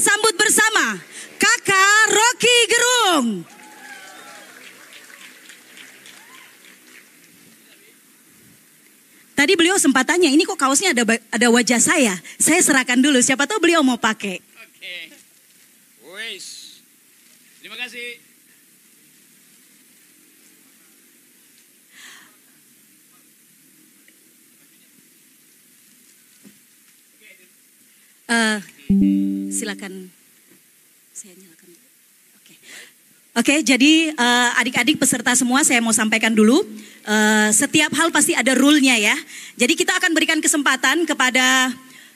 sambut bersama Kakak Rocky Gerung. Tadi beliau sempat tanya, ini kok kaosnya ada wajah saya. Saya serahkan dulu, siapa tahu beliau mau pakai. Oke. Wes. Terima kasih. Silakan. Saya nyalakan. Oke, jadi adik-adik peserta semua saya mau sampaikan dulu. Setiap hal pasti ada rule-nya ya. Jadi kita akan berikan kesempatan kepada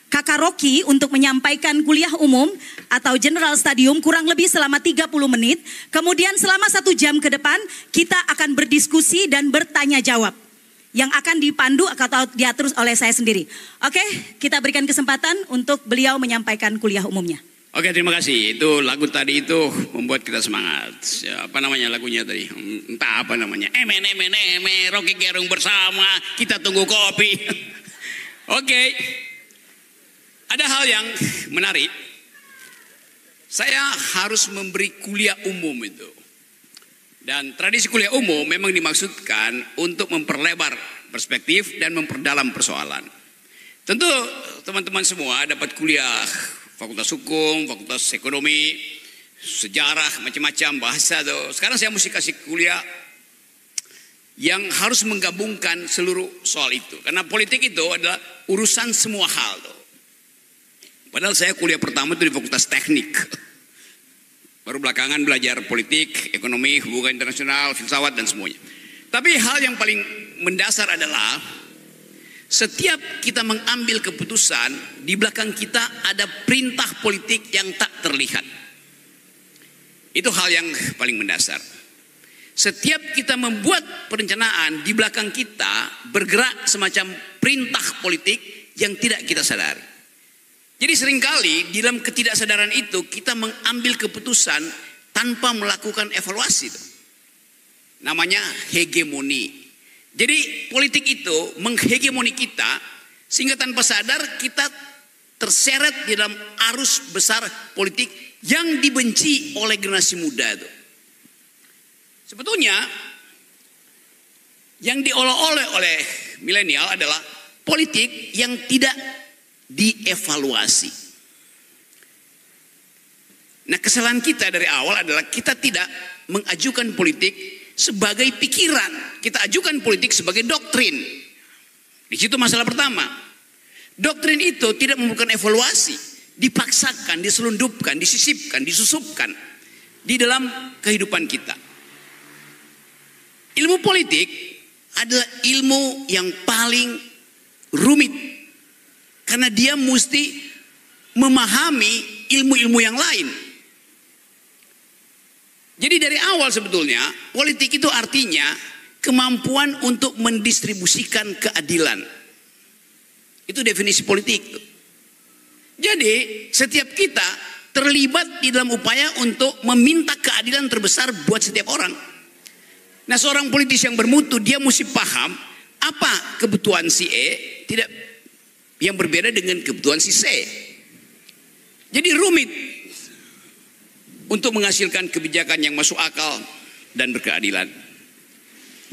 Kakak Rocky untuk menyampaikan kuliah umum atau General Studium kurang lebih selama 30 menit. Kemudian selama 1 jam ke depan kita akan berdiskusi dan bertanya jawab. Yang akan dipandu atau diatur oleh saya sendiri. Oke, kita berikan kesempatan untuk beliau menyampaikan kuliah umumnya. Oke, terima kasih. Itu lagu tadi itu membuat kita semangat. Apa namanya lagunya tadi? Entah apa namanya. Rocky Gerung bersama. Kita tunggu kopi. Oke. Ada hal yang menarik. Saya harus memberi kuliah umum itu. Dan tradisi kuliah umum memang dimaksudkan untuk memperlebar perspektif dan memperdalam persoalan. Tentu teman-teman semua dapat kuliah Fakultas Hukum, Fakultas Ekonomi, Sejarah, macam-macam bahasa tuh. Sekarang saya mesti kasih kuliah yang harus menggabungkan seluruh soal itu. Karena politik itu adalah urusan semua hal tuh. Padahal saya kuliah pertama itu di Fakultas Teknik. Baru belakangan belajar politik, ekonomi, hubungan internasional, filsafat dan semuanya. Tapi hal yang paling mendasar adalah setiap kita mengambil keputusan, di belakang kita ada perintah politik yang tak terlihat. Itu hal yang paling mendasar. Setiap kita membuat perencanaan, di belakang kita bergerak semacam perintah politik yang tidak kita sadari. Jadi seringkali di dalam ketidaksadaran itu kita mengambil keputusan tanpa melakukan evaluasi. Namanya hegemoni. Jadi politik itu menghegemoni kita sehingga tanpa sadar kita terseret di dalam arus besar politik yang dibenci oleh generasi muda itu. Sebetulnya yang diolok-olok oleh milenial adalah politik yang tidak dievaluasi. Nah, kesalahan kita dari awal adalah kita tidak mengajukan politik sebagai pikiran. Kita ajukan politik sebagai doktrin. Di situ masalah pertama. Doktrin itu tidak memerlukan evaluasi, dipaksakan, diselundupkan, disisipkan, disusupkan di dalam kehidupan kita. Ilmu politik adalah ilmu yang paling rumit. Karena dia mesti memahami ilmu-ilmu yang lain. Jadi dari awal sebetulnya politik itu artinya kemampuan untuk mendistribusikan keadilan. Itu definisi politik. Jadi setiap kita terlibat di dalam upaya untuk meminta keadilan terbesar buat setiap orang. Nah, seorang politis yang bermutu dia mesti paham apa kebutuhan si E tidak yang berbeda dengan kebutuhan si C. Jadi rumit untuk menghasilkan kebijakan yang masuk akal dan berkeadilan.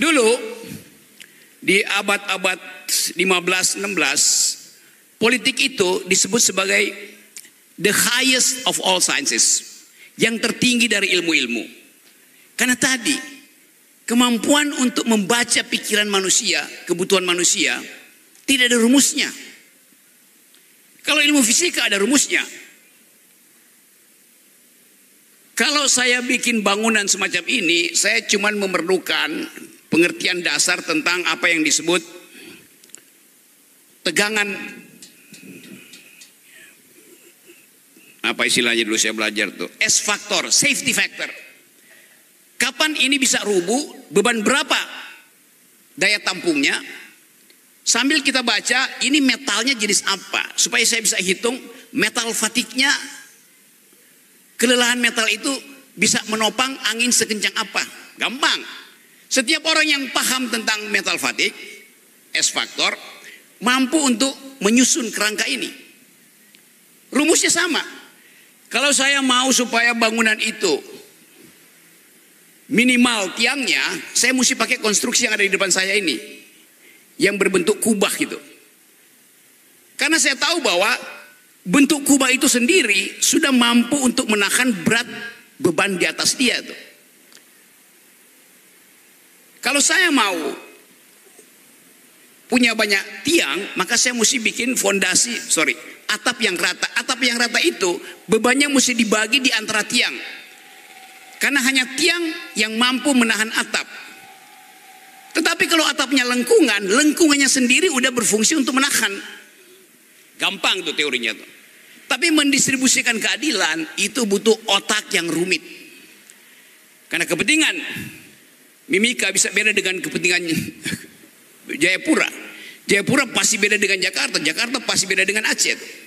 Dulu di abad-abad 15-16 politik itu disebut sebagai the highest of all sciences, yang tertinggi dari ilmu-ilmu. Karena tadi kemampuan untuk membaca pikiran manusia, kebutuhan manusia tidak ada rumusnya. Kalau ilmu fisika ada rumusnya. Kalau saya bikin bangunan semacam ini, saya cuma memerlukan pengertian dasar tentang apa yang disebut tegangan. Apa istilahnya dulu saya belajar tuh? S faktor, safety factor. Kapan ini bisa rubuh, beban berapa daya tampungnya? Sambil kita baca ini metalnya jenis apa, supaya saya bisa hitung metal fatiknya, kelelahan metal itu bisa menopang angin sekencang apa. Gampang. Setiap orang yang paham tentang metal fatik, S faktor, mampu untuk menyusun kerangka ini. Rumusnya sama. Kalau saya mau supaya bangunan itu minimal tiangnya, saya mesti pakai konstruksi yang ada di depan saya ini, yang berbentuk kubah gitu. Karena saya tahu bahwa bentuk kubah itu sendiri sudah mampu untuk menahan berat beban di atas dia tuh. Kalau saya mau punya banyak tiang, maka saya mesti bikin atap yang rata. Atap yang rata itu bebannya mesti dibagi di antara tiang. Karena hanya tiang yang mampu menahan atap. Tetapi kalau atapnya lengkungannya sendiri udah berfungsi untuk menahan. Gampang tuh teorinya tuh. Tapi mendistribusikan keadilan itu butuh otak yang rumit. Karena kepentingan Mimika bisa beda dengan kepentingan Jayapura. Jayapura pasti beda dengan Jakarta. Jakarta pasti beda dengan Aceh.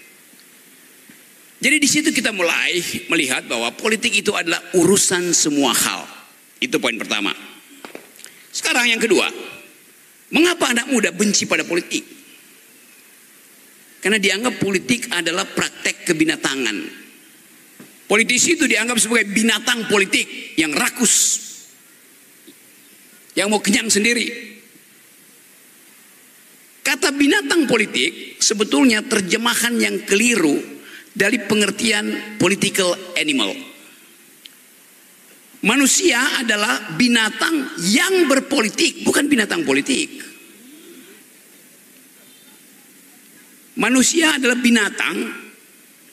Jadi di situ kita mulai melihat bahwa politik itu adalah urusan semua hal. Itu poin pertama. Sekarang yang kedua, mengapa anak muda benci pada politik? Karena dianggap politik adalah praktek kebinatangan. Politisi itu dianggap sebagai binatang politik yang rakus, yang mau kenyang sendiri. Kata binatang politik sebetulnya terjemahan yang keliru dari pengertian political animal. Manusia adalah binatang yang berpolitik, bukan binatang politik. Manusia adalah binatang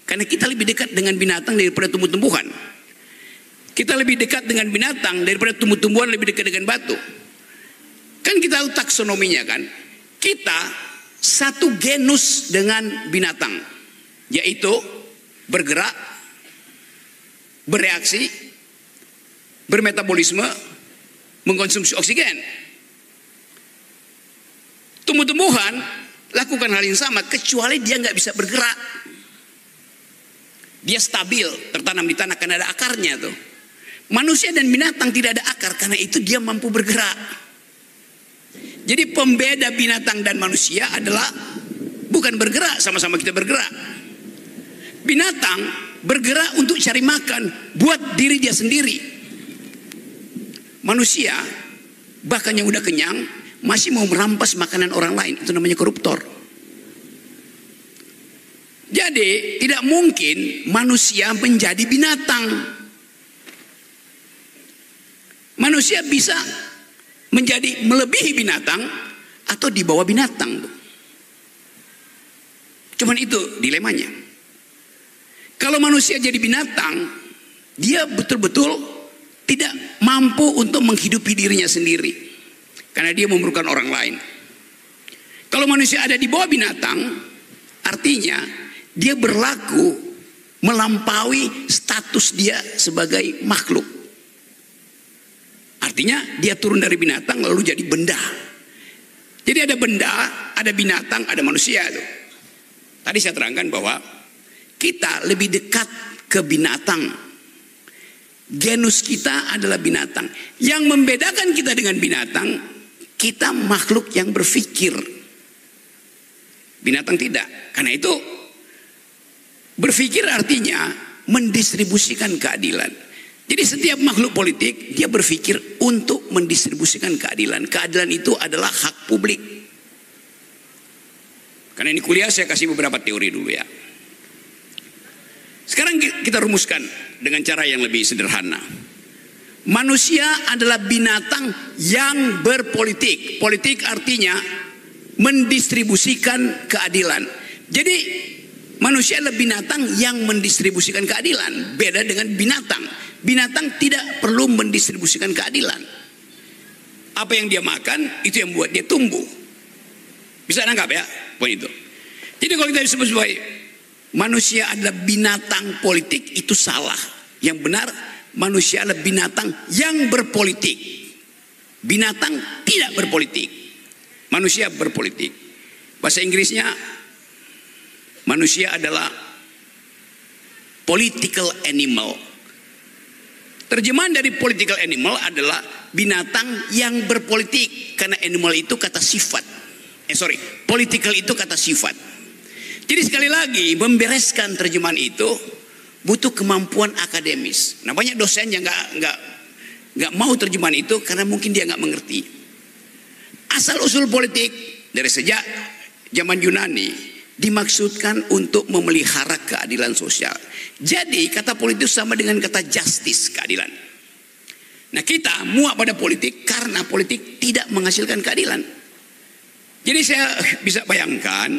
karena kita lebih dekat dengan binatang daripada tumbuh-tumbuhan. Kita lebih dekat dengan binatang daripada tumbuh-tumbuhan, lebih dekat dengan batu. Kan kita tahu taksonominya kan. Kita satu genus dengan binatang, yaitu bergerak, bereaksi, bermetabolisme, mengkonsumsi oksigen. Tumbuh-tumbuhan lakukan hal yang sama, kecuali dia nggak bisa bergerak. Dia stabil, tertanam di tanah karena ada akarnya tuh. Manusia dan binatang tidak ada akar, karena itu dia mampu bergerak. Jadi pembeda binatang dan manusia adalah bukan bergerak, sama-sama kita bergerak. Binatang bergerak untuk cari makan buat diri dia sendiri. Manusia bahkan yang udah kenyang masih mau merampas makanan orang lain, itu namanya koruptor. Jadi tidak mungkin manusia menjadi binatang. Manusia bisa menjadi melebihi binatang atau di bawah binatang. Cuman itu dilemanya. Kalau manusia jadi binatang, dia betul-betul tidak mampu untuk menghidupi dirinya sendiri, karena dia memerlukan orang lain. Kalau manusia ada di bawah binatang, artinya dia berlaku melampaui status dia sebagai makhluk. Artinya dia turun dari binatang lalu jadi benda. Jadi ada benda, ada binatang, ada manusia tuh. Tadi saya terangkan bahwa kita lebih dekat ke binatang. Genus kita adalah binatang. Yang membedakan kita dengan binatang, kita makhluk yang berpikir. Binatang tidak. Karena itu berpikir artinya mendistribusikan keadilan. Jadi setiap makhluk politik dia berpikir untuk mendistribusikan keadilan. Keadilan itu adalah hak publik. Karena ini kuliah saya kasih beberapa teori dulu ya. Sekarang kita rumuskan dengan cara yang lebih sederhana. Manusia adalah binatang yang berpolitik. Politik artinya mendistribusikan keadilan. Jadi manusia adalah binatang yang mendistribusikan keadilan. Beda dengan binatang. Binatang tidak perlu mendistribusikan keadilan. Apa yang dia makan, itu yang buat dia tumbuh. Bisa nangkap ya poin itu. Jadi kalau kita disebut sebagai manusia adalah binatang politik, itu salah. Yang benar, manusia adalah binatang yang berpolitik. Binatang tidak berpolitik. Manusia berpolitik. Bahasa Inggrisnya, manusia adalah political animal. Terjemahan dari political animal adalah binatang yang berpolitik. Karena animal itu kata sifat. Political itu kata sifat. Jadi sekali lagi membereskan terjemahan itu, butuh kemampuan akademis. Nah, banyak dosen yang nggak mau terjemahan itu karena mungkin dia nggak mengerti. Asal usul politik dari sejak zaman Yunani dimaksudkan untuk memelihara keadilan sosial. Jadi kata politik sama dengan kata justice, keadilan. Nah, kita muak pada politik karena politik tidak menghasilkan keadilan. Jadi saya bisa bayangkan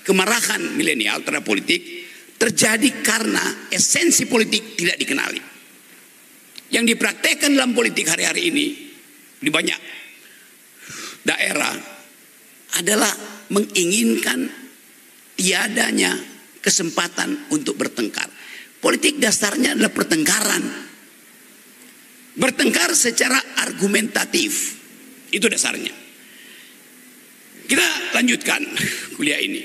kemarahan milenial terhadap politik terjadi karena esensi politik tidak dikenali. Yang dipraktekkan dalam politik hari-hari ini di banyak daerah adalah menginginkan tiadanya kesempatan untuk bertengkar. Politik dasarnya adalah pertengkaran. Bertengkar secara argumentatif. Itu dasarnya. Kita lanjutkan kuliah ini.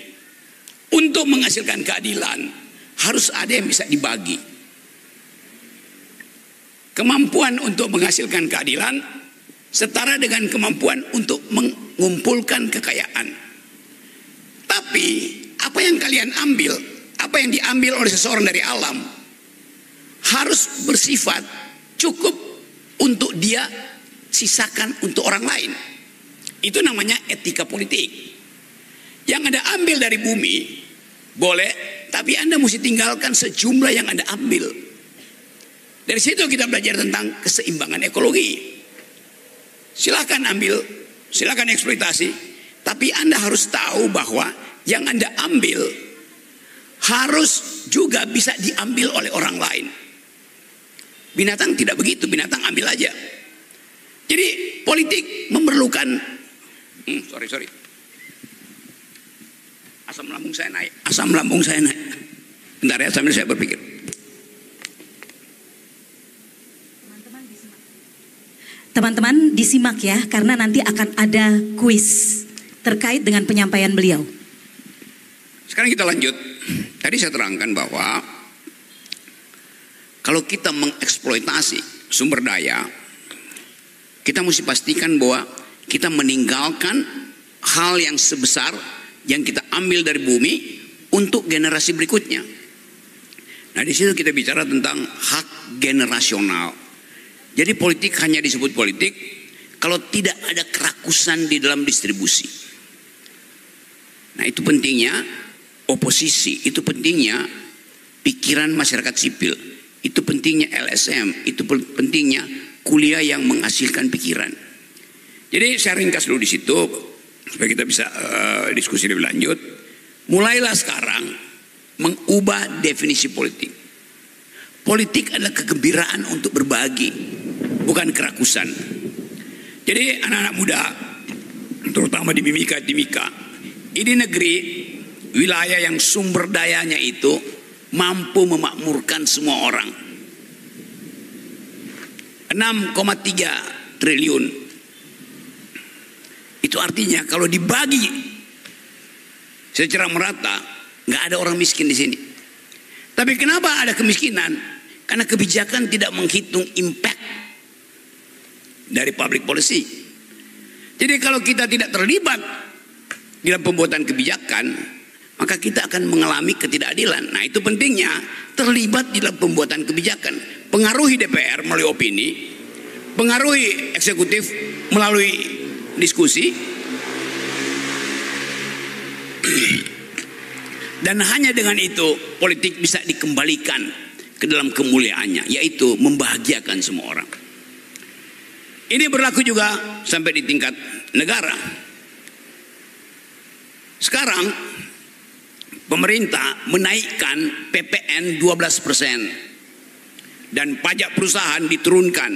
Untuk menghasilkan keadilan harus ada yang bisa dibagi. Kemampuan untuk menghasilkan keadilan setara dengan kemampuan untuk mengumpulkan kekayaan. Tapi apa yang kalian ambil, apa yang diambil oleh seseorang dari alam harus bersifat cukup untuk dia sisakan untuk orang lain. Itu namanya etika politik. Yang Anda ambil dari bumi boleh, tapi Anda mesti tinggalkan sejumlah yang Anda ambil. Dari situ kita belajar tentang keseimbangan ekologi. Silakan ambil, silakan eksploitasi, tapi Anda harus tahu bahwa yang Anda ambil harus juga bisa diambil oleh orang lain. Binatang tidak begitu, binatang ambil aja. Jadi politik memerlukan sorry. Asam lambung saya naik. Bentar ya, sambil saya berpikir. Teman-teman disimak ya, karena nanti akan ada kuis terkait dengan penyampaian beliau. Sekarang kita lanjut. Tadi saya terangkan bahwa kalau kita mengeksploitasi sumber daya, kita mesti pastikan bahwa kita meninggalkan hal yang sebesar yang kita ambil dari bumi untuk generasi berikutnya. Nah, di situ kita bicara tentang hak generasional. Jadi politik hanya disebut politik kalau tidak ada kerakusan di dalam distribusi. Nah, itu pentingnya oposisi, itu pentingnya pikiran masyarakat sipil, itu pentingnya LSM, itu pentingnya kuliah yang menghasilkan pikiran. Jadi saya ringkas dulu di situ supaya kita bisa diskusi lebih lanjut. Mulailah sekarang mengubah definisi politik. Politik adalah kegembiraan untuk berbagi, bukan kerakusan. Jadi anak-anak muda, terutama di Mimika, ini negeri, wilayah yang sumber dayanya itu mampu memakmurkan semua orang. 6,3 triliun. Itu artinya kalau dibagi secara merata, nggak ada orang miskin di sini. Tapi kenapa ada kemiskinan? Karena kebijakan tidak menghitung impact dari public policy. Jadi kalau kita tidak terlibat dalam pembuatan kebijakan, maka kita akan mengalami ketidakadilan. Nah, itu pentingnya terlibat di dalam pembuatan kebijakan. Pengaruhi DPR melalui opini, pengaruhi eksekutif melalui diskusi, dan hanya dengan itu politik bisa dikembalikan ke dalam kemuliaannya, yaitu membahagiakan semua orang. Ini berlaku juga sampai di tingkat negara. Sekarang pemerintah menaikkan PPN 12% dan pajak perusahaan diturunkan.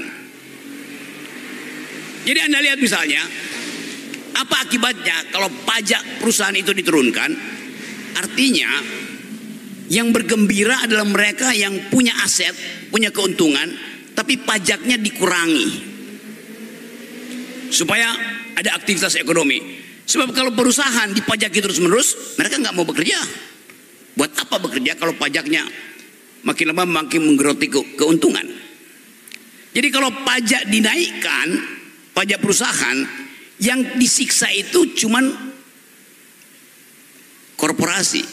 Jadi Anda lihat misalnya, apa akibatnya kalau pajak perusahaan itu diturunkan? Artinya yang bergembira adalah mereka yang punya aset, punya keuntungan, tapi pajaknya dikurangi supaya ada aktivitas ekonomi. Sebab kalau perusahaan dipajaki terus-menerus, mereka nggak mau bekerja. Buat apa bekerja kalau pajaknya makin lama makin menggeroti keuntungan? Jadi kalau pajak dinaikkan, pajak perusahaan, yang disiksa itu cuman korporasi.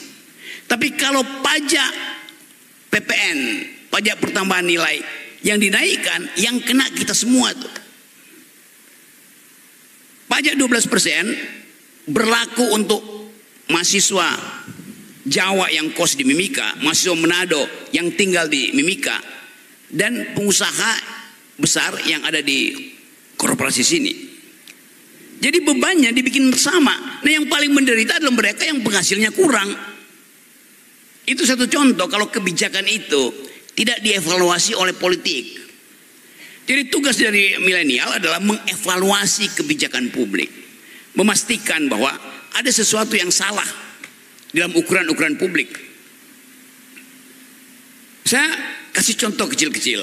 Tapi kalau pajak PPN, pajak pertambahan nilai yang dinaikkan, yang kena kita semua tuh. Pajak 12% berlaku untuk mahasiswa Jawa yang kos di Mimika, mahasiswa Manado yang tinggal di Mimika, dan pengusaha besar yang ada di korporasi sini. Jadi bebannya dibikin sama. Nah, yang paling menderita adalah mereka yang penghasilnya kurang. Itu satu contoh kalau kebijakan itu tidak dievaluasi oleh politik. Jadi tugas dari milenial adalah mengevaluasi kebijakan publik, memastikan bahwa ada sesuatu yang salah dalam ukuran-ukuran publik. Saya kasih contoh kecil-kecil.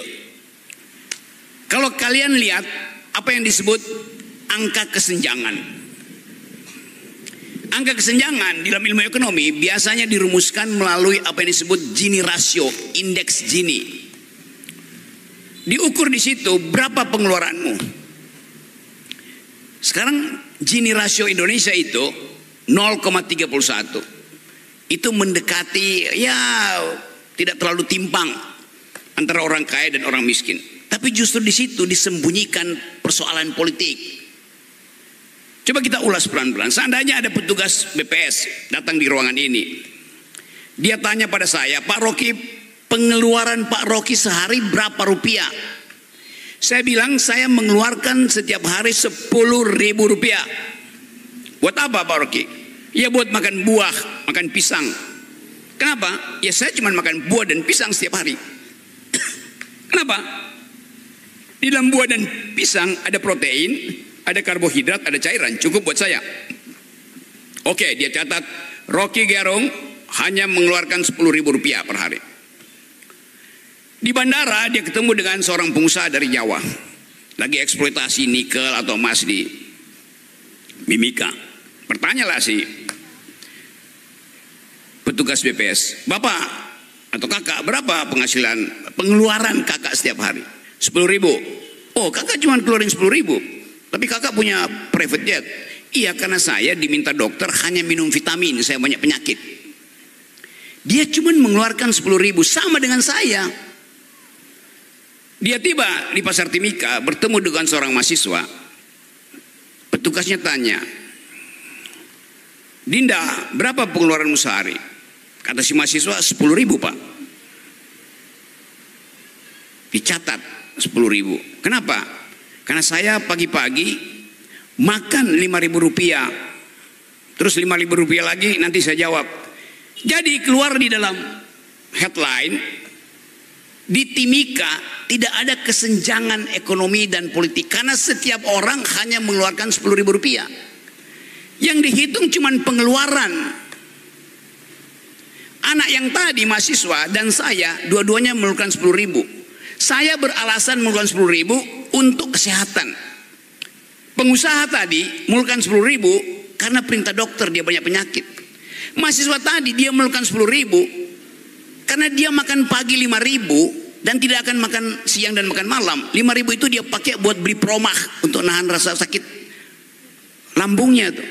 Kalau kalian lihat apa yang disebut angka kesenjangan. Angka kesenjangan di dalam ilmu ekonomi biasanya dirumuskan melalui apa yang disebut Gini rasio, indeks Gini. Diukur di situ berapa pengeluaranmu. Sekarang Gini rasio Indonesia itu 0,31. Itu mendekati, ya tidak terlalu timpang antara orang kaya dan orang miskin. Tapi justru di situ disembunyikan persoalan politik. Coba kita ulas pelan-pelan. Seandainya ada petugas BPS datang di ruangan ini, dia tanya pada saya, Pak Rocky, pengeluaran Pak Rocky sehari berapa rupiah? Saya bilang saya mengeluarkan setiap hari 10.000 rupiah. Buat apa Pak Rocky? Ya buat makan buah, makan pisang. Kenapa? Ya saya cuma makan buah dan pisang setiap hari. Kenapa? Di dalam buah dan pisang ada protein, ada karbohidrat, ada cairan, cukup buat saya. Oke, dia catat Rocky Gerung hanya mengeluarkan 10.000 rupiah per hari. Di bandara dia ketemu dengan seorang pengusaha dari Jawa, lagi eksploitasi nikel atau emas di Mimika. Bertanyalah si petugas BPS, Bapak atau kakak, berapa pengeluaran kakak setiap hari? 10.000. Oh, kakak cuma keluarin 10.000. Tapi kakak punya private jet. Iya, karena saya diminta dokter hanya minum vitamin, saya banyak penyakit. Dia cuma mengeluarkan 10.000, sama dengan saya. Dia tiba di pasar Timika, bertemu dengan seorang mahasiswa. Petugasnya tanya, Dinda, berapa pengeluaranmu sehari? Kata si mahasiswa, 10.000 Pak. Dicatat 10.000. Kenapa? Karena saya pagi-pagi makan 5.000 rupiah. Terus 5.000 rupiah lagi nanti saya jawab. Jadi keluar di dalam headline, di Timika tidak ada kesenjangan ekonomi dan politik. Karena setiap orang hanya mengeluarkan 10.000 rupiah. Yang dihitung cuma pengeluaran. Anak yang tadi mahasiswa dan saya dua-duanya mengeluarkan 10.000. Saya beralasan mengeluarkan 10.000 untuk kesehatan. Pengusaha tadi mengeluarkan 10.000 karena perintah dokter, dia banyak penyakit. Mahasiswa tadi dia mengeluarkan 10.000 karena dia makan pagi 5.000 dan tidak akan makan siang dan makan malam. 5.000 itu dia pakai buat beli promah untuk nahan rasa sakit lambungnya tuh.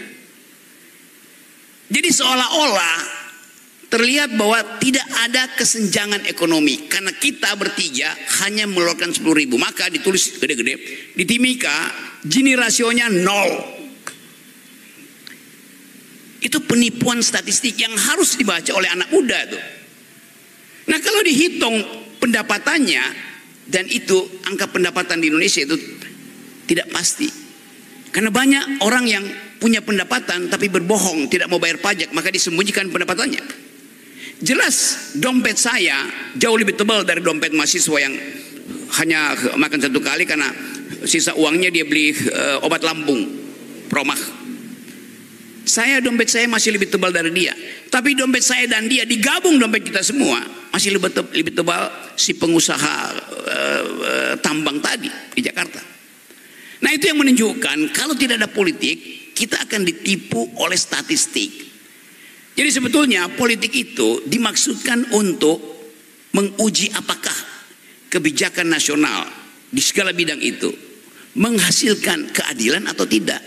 Jadi seolah-olah terlihat bahwa tidak ada kesenjangan ekonomi karena kita bertiga hanya mengeluarkan 10.000. Maka ditulis gede-gede di Timika, Gini rasionya 0. Itu penipuan statistik yang harus dibaca oleh anak muda tuh. Nah, kalau dihitung pendapatannya, dan itu angka pendapatan di Indonesia itu tidak pasti. Karena banyak orang yang punya pendapatan tapi berbohong, tidak mau bayar pajak, maka disembunyikan pendapatannya. Jelas dompet saya jauh lebih tebal dari dompet mahasiswa yang hanya makan satu kali karena sisa uangnya dia beli obat lambung, promah. Dompet saya masih lebih tebal dari dia. Tapi dompet saya dan dia digabung, dompet kita semua masih lebih tebal si pengusaha tambang tadi di Jakarta. Nah, itu yang menunjukkan kalau tidak ada politik, kita akan ditipu oleh statistik. Jadi sebetulnya politik itu dimaksudkan untuk menguji apakah kebijakan nasional di segala bidang itu menghasilkan keadilan atau tidak.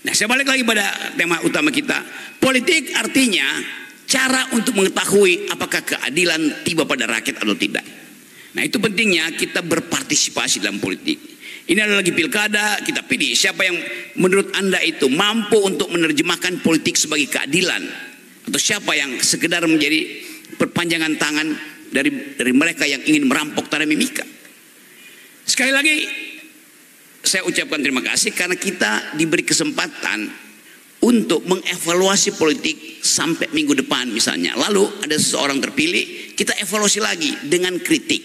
Nah, saya balik lagi pada tema utama kita. Politik artinya cara untuk mengetahui apakah keadilan tiba pada rakyat atau tidak. Nah, itu pentingnya kita berpartisipasi dalam politik. Ini adalah lagi pilkada, kita pilih siapa yang menurut Anda itu mampu untuk menerjemahkan politik sebagai keadilan, atau siapa yang sekedar menjadi perpanjangan tangan dari mereka yang ingin merampok tanah Mimika. Sekali lagi saya ucapkan terima kasih karena kita diberi kesempatan untuk mengevaluasi politik sampai minggu depan misalnya. Lalu ada seseorang terpilih, kita evaluasi lagi dengan kritik,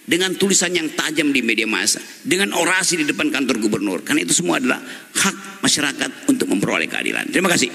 dengan tulisan yang tajam di media massa, dengan orasi di depan kantor gubernur. Karena itu semua adalah hak masyarakat untuk memperoleh keadilan. Terima kasih.